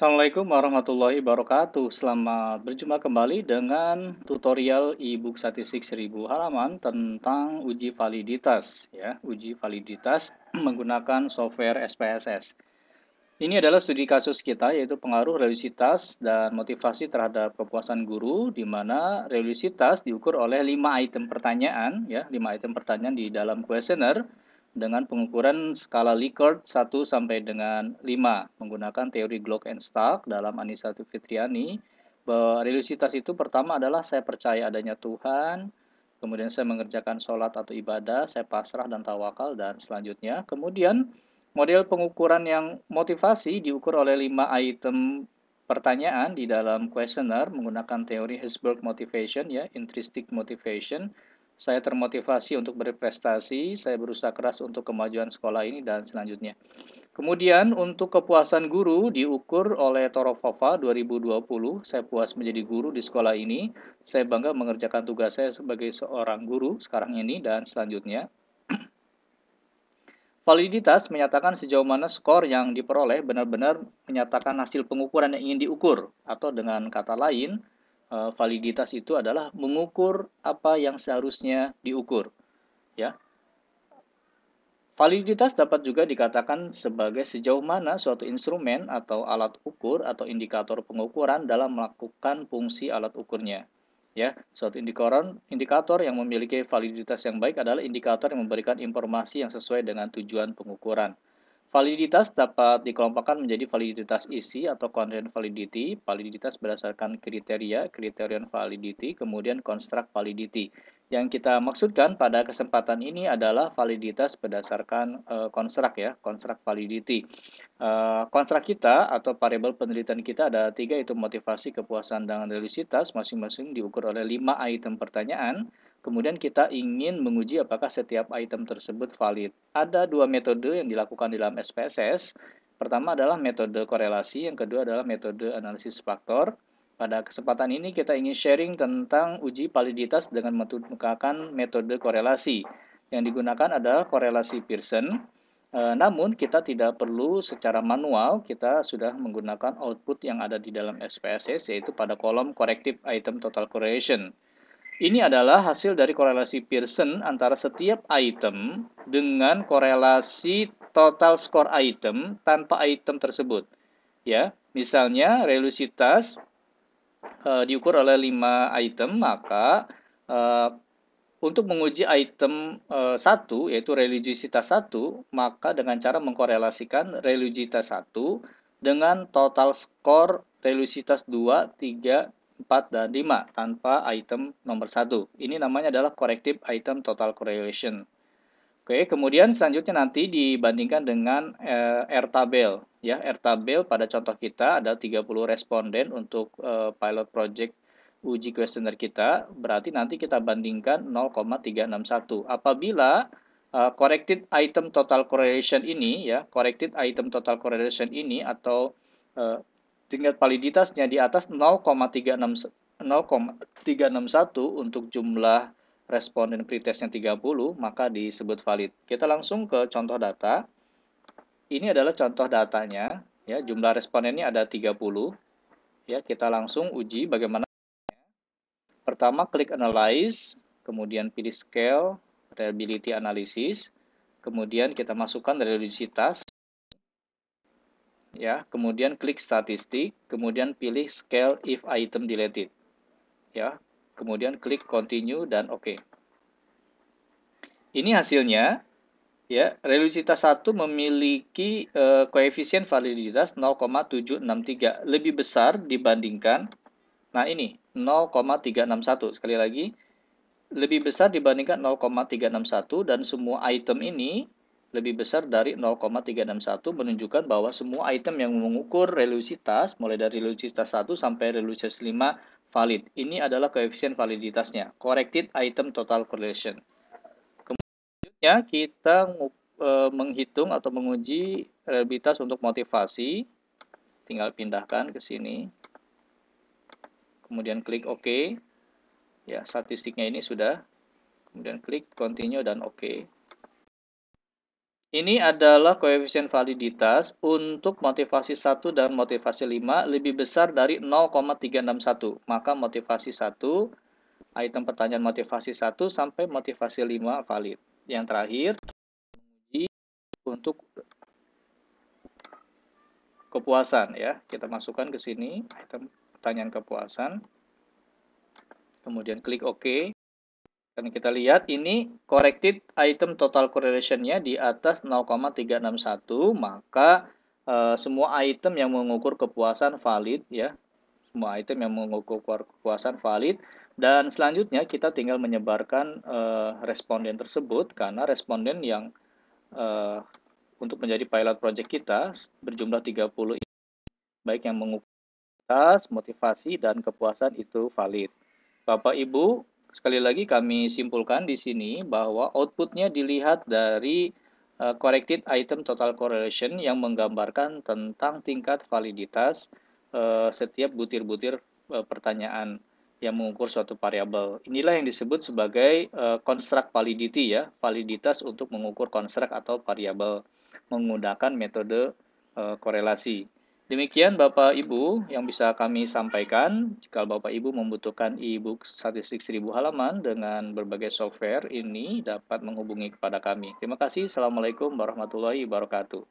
Assalamualaikum warahmatullahi wabarakatuh. Selamat berjumpa kembali dengan tutorial e-book statistik 1000 halaman tentang uji validitas ya, uji validitas menggunakan software SPSS. Ini adalah studi kasus kita yaitu pengaruh religiositas dan motivasi terhadap kepuasan guru di mana religiositas diukur oleh 5 item pertanyaan ya, 5 item pertanyaan di dalam kuesioner dengan pengukuran skala Likert 1 sampai dengan 5 menggunakan teori Glock and Stark dalam Anissa Fitriani. Bahwa religiositas itu pertama adalah saya percaya adanya Tuhan, kemudian saya mengerjakan sholat atau ibadah, saya pasrah dan tawakal, dan selanjutnya. Kemudian model pengukuran yang motivasi diukur oleh 5 item pertanyaan di dalam kuesioner menggunakan teori Herzberg Motivation ya, intrinsic motivation. Saya termotivasi untuk berprestasi, saya berusaha keras untuk kemajuan sekolah ini, dan selanjutnya. Kemudian untuk kepuasan guru diukur oleh Torofova 2020. Saya puas menjadi guru di sekolah ini. Saya bangga mengerjakan tugas saya sebagai seorang guru sekarang ini, dan selanjutnya. Validitas menyatakan sejauh mana skor yang diperoleh benar-benar menyatakan hasil pengukuran yang ingin diukur, atau dengan kata lain, validitas itu adalah mengukur apa yang seharusnya diukur, ya. Validitas dapat juga dikatakan sebagai sejauh mana suatu instrumen atau alat ukur atau indikator pengukuran dalam melakukan fungsi alat ukurnya. Ya, suatu indikator yang memiliki validitas yang baik adalah indikator yang memberikan informasi yang sesuai dengan tujuan pengukuran. Validitas dapat dikelompokkan menjadi validitas isi atau content validity, validitas berdasarkan kriteria, criterion validity, kemudian construct validity. Yang kita maksudkan pada kesempatan ini adalah validitas berdasarkan construct ya, construct validity. Construct kita atau variabel penelitian kita ada 3, yaitu motivasi, kepuasan, dan religiositas, masing-masing diukur oleh 5 item pertanyaan. Kemudian kita ingin menguji apakah setiap item tersebut valid. Ada 2 metode yang dilakukan di dalam SPSS. Pertama adalah metode korelasi, yang kedua adalah metode analisis faktor. Pada kesempatan ini kita ingin sharing tentang uji validitas dengan menggunakan metode korelasi. Yang digunakan adalah korelasi Pearson. Namun kita tidak perlu secara manual, kita sudah menggunakan output yang ada di dalam SPSS, yaitu pada kolom corrective item total correlation. Ini adalah hasil dari korelasi Pearson antara setiap item dengan korelasi total score item tanpa item tersebut. Ya, misalnya religiositas diukur oleh 5 item, maka untuk menguji item 1, yaitu religiositas 1, maka dengan cara mengkorelasikan religiositas 1 dengan total skor religiositas 2, 3, 4, dan 5 tanpa item nomor 1. Ini namanya adalah corrective item total correlation. Oke, kemudian selanjutnya nanti dibandingkan dengan R-tabel. Ya, R-tabel pada contoh kita ada 30 responden untuk pilot project uji kuesioner kita, berarti nanti kita bandingkan 0,361. Apabila corrected item total correlation ini ya, corrected item total correlation ini atau tingkat validitasnya di atas 0,361 untuk jumlah responden pretestnya 30, maka disebut valid. Kita langsung ke contoh data. Ini adalah contoh datanya, ya, jumlah respondennya ada 30. Ya, kita langsung uji bagaimana. Pertama klik analyze, kemudian pilih scale, reliability analysis, kemudian kita masukkan religiositas, ya, kemudian klik statistik, kemudian pilih scale if item deleted, ya, kemudian klik continue dan oke. Ini hasilnya, ya, religiositas 1 memiliki koefisien validitas 0,763, lebih besar dibandingkan, nah ini 0,361, sekali lagi lebih besar dibandingkan 0,361, dan semua item ini lebih besar dari 0,361, menunjukkan bahwa semua item yang mengukur religiositas mulai dari religiositas 1 sampai religiositas 5 valid. Ini adalah koefisien validitasnya, corrected item total correlation. Kemudian kita menghitung atau menguji reliabilitas untuk motivasi. Tinggal pindahkan ke sini. Kemudian klik OK. Ya, statistiknya ini sudah. Kemudian klik continue dan OK. Ini adalah koefisien validitas untuk motivasi 1 dan motivasi 5 lebih besar dari 0,361. Maka motivasi 1, item pertanyaan motivasi 1 sampai motivasi 5 valid. Yang terakhir, untuk kepuasan ya. Kita masukkan ke sini item pertanyaan kepuasan. Kemudian klik OK. Dan kita lihat ini corrected item total correlation-nya di atas 0,361, maka semua item yang mengukur kepuasan valid ya. Semua item yang mengukur kepuasan valid, dan selanjutnya kita tinggal menyebarkan responden tersebut, karena responden yang untuk menjadi pilot project kita berjumlah 30, baik yang mengukur motivasi dan kepuasan itu valid. Bapak Ibu, sekali lagi kami simpulkan di sini bahwa outputnya dilihat dari corrected item total correlation yang menggambarkan tentang tingkat validitas setiap butir-butir pertanyaan yang mengukur suatu variabel. Inilah yang disebut sebagai construct validity ya, validitas untuk mengukur construct atau variabel menggunakan metode korelasi. Demikian Bapak Ibu yang bisa kami sampaikan. Jika Bapak Ibu membutuhkan e-book statistik 1000 halaman dengan berbagai software, ini dapat menghubungi kepada kami. Terima kasih. Assalamualaikum warahmatullahi wabarakatuh.